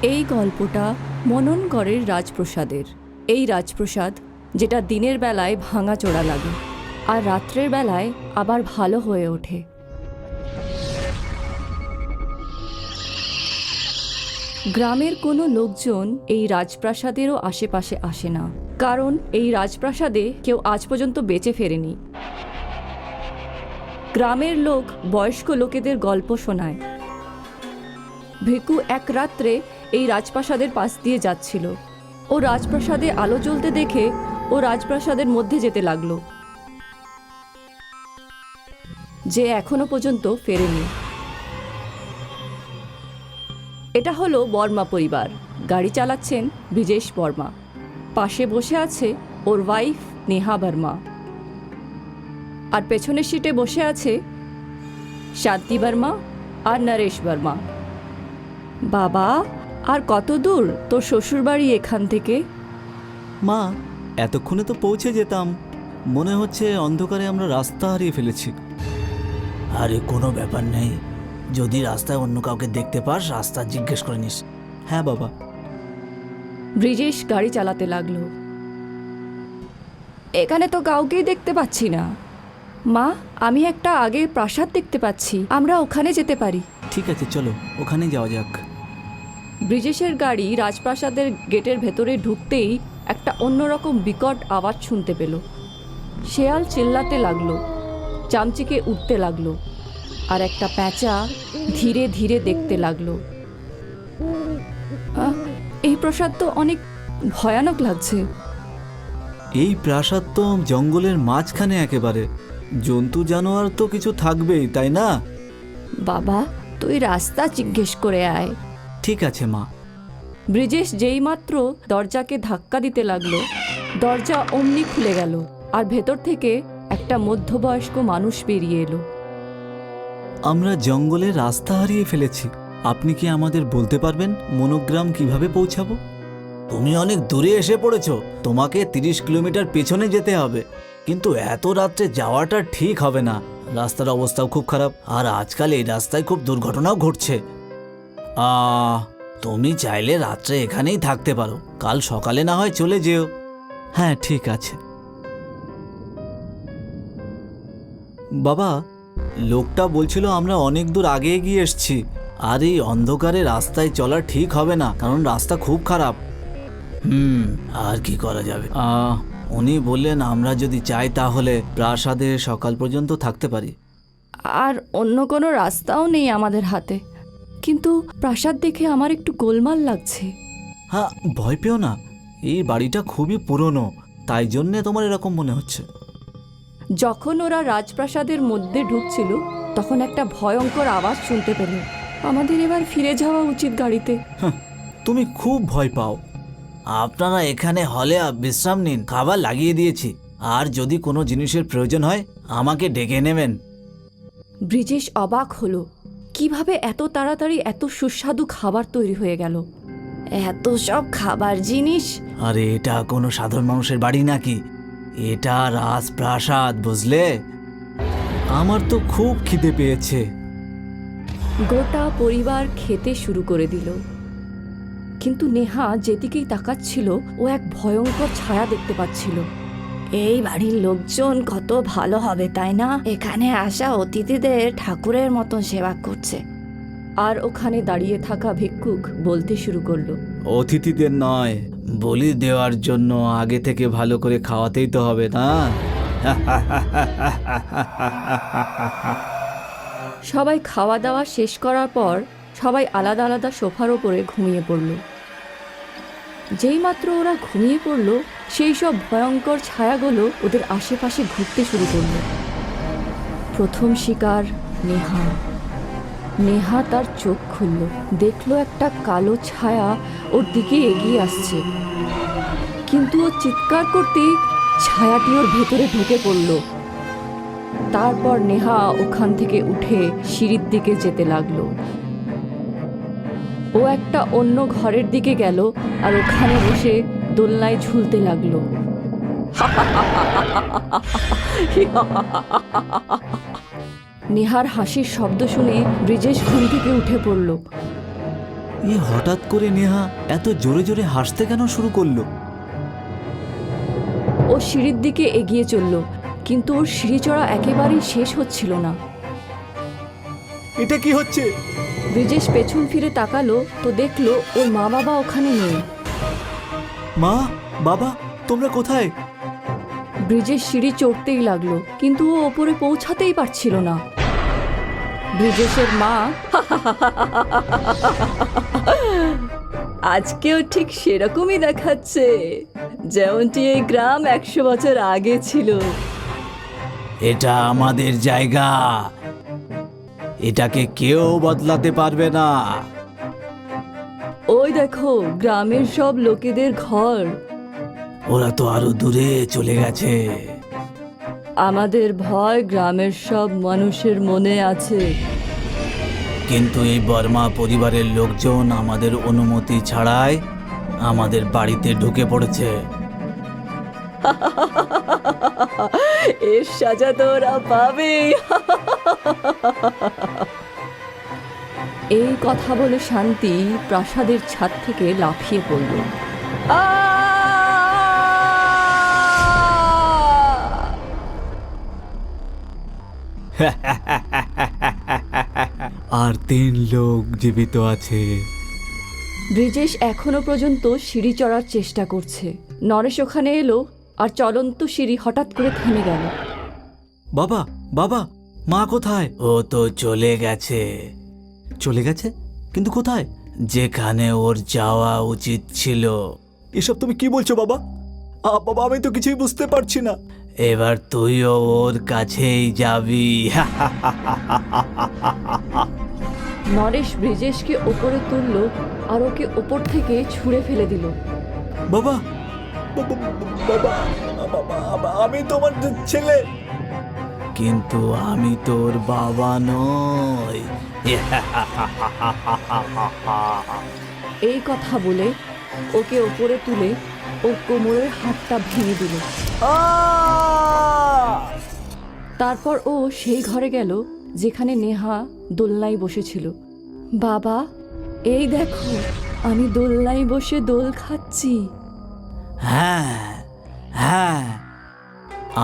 এই গল্পটা মননগড়ের রাজপ্রাসাদের। এই রাজপ্রাসাদ যেটা দিনের বেলায় ভাঙাচোরা লাগে আর রাত্রের বেলায় আবার ভালো হয়ে ওঠে। গ্রামের কোনো লোকজন এই রাজপ্রাসাদেরও আশেপাশে আসে না, কারণ এই রাজপ্রাসাদে কেউ আজ পর্যন্ত বেঁচে ফেরেনি। গ্রামের লোক বয়স্ক লোকেদের গল্প শোনায়। ভিকু এক রাত্রে এই রাজপ্রাসাদের পাশ দিয়ে যাচ্ছিল। ও রাজপ্রাসাদে আলো জ্বলতে দেখে ও রাজপ্রাসাদের মধ্যে যেতে লাগলো, যে এখনো পর্যন্ত ফেরেনি। এটা হলো বর্মা পরিবার। গাড়ি চালাচ্ছেন ব্রিজেশ বর্মা। পাশে বসে আছে ওর ওয়াইফ নেহা বর্মা, আর পেছনের সিটে বসে আছে শান্তি বর্মা আর নরেশ বর্মা। বাবা, আর কত দূর তোর শ্বশুরবাড়ি এখান থেকে? মা, এতক্ষণে তো পৌঁছে যেতাম। মনে হচ্ছে অন্ধকারে আমরা রাস্তা হারিয়ে ফেলেছি। আরে কোনো ব্যাপার নেই, যদি রাস্তায় অন্য কাউকে দেখতে পাস রাস্তা জিজ্ঞেস করে নিস। হ্যাঁ বাবা। ব্রিজেশ গাড়ি চালাতে লাগলো। এখানে তো কাউকেই দেখতে পাচ্ছি না। মা, আমি একটা আগে প্রাসাদ দেখতে পাচ্ছি, আমরা ওখানে যেতে পারি। ঠিক আছে, চলো ওখানে যাওয়া যাক। ব্রিজেশের গাড়ি রাজপ্রাসাদের গেটের ভেতরে ঢুকতেই একটা অন্যরকম বিকট আওয়াজ শুনতে পেল। শেয়াল চিল্লাতে লাগলো, চামচিকে উঠতে লাগলো, আর একটা প্যাঁচা ধীরে ধীরে দেখতে লাগলো। এই প্রাসাদ তো অনেক ভয়ানক লাগছে। এই প্রাসাদ তো জঙ্গলের মাঝখানে একেবারে। জন্তু জানোয়ার তো কিছু থাকবেই, তাই না? বাবা, তুই রাস্তা জিজ্ঞেস করে আয়। ঠিক আছে মা। ব্রিজেশ যেইমাত্র দরজাকে ধাক্কা দিতে লাগলো, দরজা অমনি খুলে গেল, আর ভেতর থেকে একটা মধ্যবয়স্ক মানুষ বেরিয়ে এলো। আমরা জঙ্গলে রাস্তা হারিয়ে ফেলেছি। আপনি কি আমাদের বলতে পারবেন মনোগ্রাম কিভাবে পৌঁছাবো? তুমি অনেক দূরে এসে পড়েছো, তোমাকে 30 কিলোমিটার পেছনে যেতে হবে। কিন্তু এত রাত্রে যাওয়াটা ঠিক হবে না, রাস্তার অবস্থাও খুব খারাপ, আর আজকাল এই রাস্তায় খুব দুর্ঘটনাও ঘটছে। তুমি চাইলে রাত্রে এখানেই থাকতে পারো, কাল সকালে না হয় চলে যেও। হ্যাঁ, ঠিক আছে বাবা। লোকটা বলছিল আমরা অনেক দূর আগে এগিয়ে এসছি, আর এই অন্ধকারে রাস্তায় চলা ঠিক হবে না, কারণ রাস্তা খুব খারাপ। আর কি করা যাবে? উনি বললেন আমরা যদি চাই তাহলে প্রাসাদে সকাল পর্যন্ত থাকতে পারি। আর অন্য কোনো রাস্তাও নেই আমাদের হাতে। কিন্তু প্রাসাদ দেখে আমার একটু গোলমাল লাগছে। হ্যাঁ, ভয় পেও না, এই বাড়িটা খুবই পুরনো, তাই জন্যে তোমার এরকম মনে হচ্ছে। যখন ওরা রাজপ্রাসাদের মধ্যে ঢুকছিল তখন একটা ভয়ঙ্কর আওয়াজ শুনতে পেল। আমাদের এবার ফিরে যাওয়া উচিত গাড়িতে। তুমি খুব ভয় পাও। আপনারা এখানে হলে বিশ্রাম নিন, খাবার লাগিয়ে দিয়েছি, আর যদি কোনো জিনিসের প্রয়োজন হয় আমাকে ডেকে নেবেন। ব্রিজেশ অবাক হলো, কিভাবে এত তাড়াতাড়ি এত সুস্বাদু খাবার তৈরি হয়ে গেল। এত সব খাবার জিনিস! আরে এটা কোনো সাধারণ মানুষের বাড়ি নাকি? এটা রাজপ্রাসাদ, বুঝলে? আমার তো খুব খিদে পেয়েছে। গোটা পরিবার খেতে শুরু করে দিল, কিন্তু নেহা যেদিকেই তাকাচ্ছিল ও এক ভয়ঙ্কর ছায়া দেখতে পাচ্ছিল। এই বাড়ির লোকজন কত ভালো হবে, তাই না? এখানে আসা অতিথিদের ঠাকুরের মতন সেবা করছে। আর ওখানে দাঁড়িয়ে থাকা ভিক্ষুক বলতে শুরু করলো, অতিথিদের নয়, বলি দেওয়ার জন্য আগে থেকে ভালো করে খাওয়াতেই তো হবে না। সবাই খাওয়া দাওয়া শেষ করার পর সবাই আলাদা আলাদা সোফার ওপরে ঘুমিয়ে পড়ল। যেইমাত্র ওরা ঘুমিয়ে পড়ল, সেই সব ভয়ঙ্কর ছায়াগুলো ওদের আশেপাশে ঘুরতে শুরু করল। প্রথম শিকার নেহা। নেহা তার চোখ খুলল, দেখলো একটা কালো ছায়া ওর দিকে এগিয়ে আসছে, কিন্তু ও চিৎকার করতেই ছায়াটি ওর ভেতরে ঢুকে পড়ল। তারপর নেহা ওখান থেকে উঠে সিঁড়ির দিকে যেতে লাগলো। ও একটা অন্য ঘরের দিকে গেল আর ওখানে বসে দোলনায় ঝুলতে লাগলো। নেহার হাসির শব্দ শুনে ব্রিজেশ ঘুম থেকে উঠে পড়ল। হঠাৎ করে নেহা এত জোরে জোরে হাসতে কেন শুরু করলো? ও সিঁড়ির দিকে এগিয়ে চলল, কিন্তু ওর সিঁড়ি চড়া একেবারেই শেষ হচ্ছিল না। এটা কি হচ্ছে? ব্রিজেশ পেছন ফিরে তাকালো তো দেখলো ওর মা বাবা ওখানে নেই। মা, বাবা, তোমরা কোথায়? ব্রিজেশ সিঁড়ি চড়তেই লাগলো, কিন্তু ও ওপরে পৌঁছাতেই পারছিল না। ব্রিজেশের মা আজকেও ঠিক সেরকমই দেখাচ্ছে, যেমনটি এই গ্রাম 100 বছর আগে ছিল। এটা আমাদের জায়গা, এটাকে কেউ বদলাতে পারবে না। ওই দেখো গ্রামের সব লোকেদের ঘর। ওরা তো আরো দূরে চলে গেছে। আমাদের ভয় গ্রামের সব মানুষের মনে আছে। কিন্তু এই বর্মা পরিবারের লোকজন আমাদের অনুমতি ছাড়াই আমাদের বাড়িতে ঢুকে পড়েছে। এর সাজা তো ওরা পাবে। এই কথা বলে শান্তি প্রাসাদের ছাদ থেকে লাফিয়ে পড়ল। আর 3 লোক জীবিত আছে। ব্রিজেশ এখনো পর্যন্ত সিঁড়ি চড়ার চেষ্টা করছে। নরেশ ওখানে এলো আর চলন্ত সিঁড়ি হঠাৎ করে থেমে গেল। বাবা, বাবা, মা কোথায়? ও তো চলে গেছে। চলে গেছে? কিন্তু কোথায়? যেখানে ওর যাওয়া উচিত ছিল। এসব তুমি কি বলছো বাবা? বাবা, আমি তো কিছুই বুঝতে পারছি না। এবার তুইও ওর কাছেই যাবি। নরেশ ব্রিজেশকে ওপরে তুলল আর ওকে ওপর থেকে ছুঁড়ে ফেলে দিল। বাবা, বাবা, আমি তোমার ছেলে। কিন্তু আমি তোর বাবা নই। এই কথা বলে ওকে ওপরে তুলে ওর কোমরের হাতটা ভেঙে দিল। তারপর ও সেই ঘরে গেল যেখানে নেহা দোলনায় বসেছিল। বাবা, এই দেখো আমি দোলনায় বসে দোল খাচ্ছি। হ্যাঁ হ্যাঁ,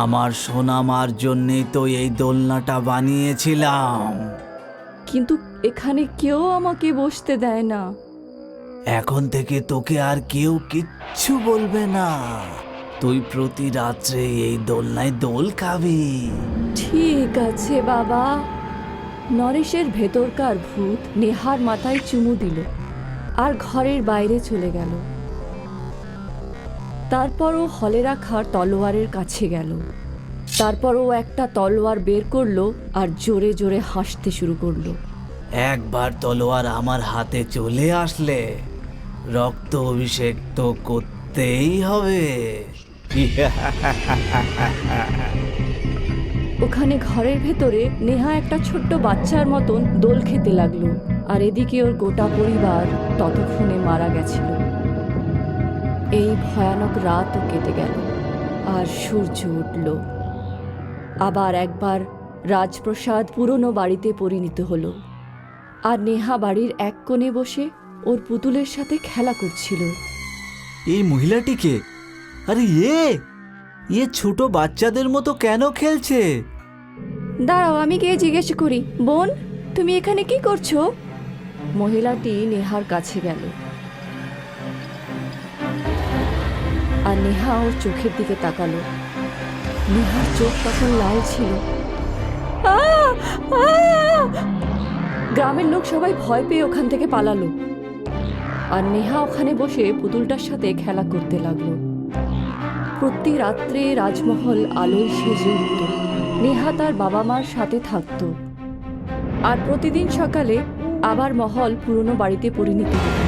আমার সোনামার জন্যই তো এই দোলনাটা বানিয়েছিলাম। কিন্তু এখানে কেউ আমাকে বসতে দেয় না। এখন থেকে তোকে আর কেউ কিচ্ছু বলবে না। তুই প্রতি রাত্রে এই দোলনায় দোল খাবি। ঠিক আছে বাবা। নরেশের ভেতরকার ভূত নেহার মাথায় চুমু দিল আর ঘরের বাইরে চলে গেল। তারপর ও হলে রাখা তলোয়ারের কাছে গেল। তারপর ও একটা তলোয়ার বের করলো আর জোরে জোরে হাসতে শুরু করলো। একবার তলোয়ার আমার হাতে চলে আসলে রক্ত অভিষেক তো করতেই হবে। ওখানে ঘরের ভেতরে নেহা একটা ছোট্ট বাচ্চার মতন দোল খেতে লাগলো, আর এদিকে ওর গোটা পরিবার ততক্ষণে মারা গেছিল। এই ভয়ানক রাতও কেটে গেল আর সূর্য উঠল। আবার একবার রাজপ্রাসাদ পুরনো বাড়িতে পরিণত হলো, আর নেহা বাড়ির এক কোণে বসে ওর পুতুলের সাথে খেলা করছিল। এই মহিলাটিকে? আরে ছোট বাচ্চাদের মতো কেন খেলছে? দাঁড়াও, আমি গিয়ে জিজ্ঞেস করি। বোন, তুমি এখানে কি করছো? মহিলাটি নেহার কাছে গেল আর নেহা ওর চোখের দিকে তাকালো। নেহার চোখ তখন লাল ছিল। গ্রামের লোক সবাই ভয় পেয়ে ওখান থেকে পালালো, আর নেহা ওখানে বসে পুতুলটার সাথে খেলা করতে লাগলো। প্রতি রাত্রে রাজমহল আলোয় সেজে উঠত। নেহা তার বাবা মার সাথে থাকত, আর প্রতিদিন সকালে আবার মহল পুরনো বাড়িতে পরিণত হতো।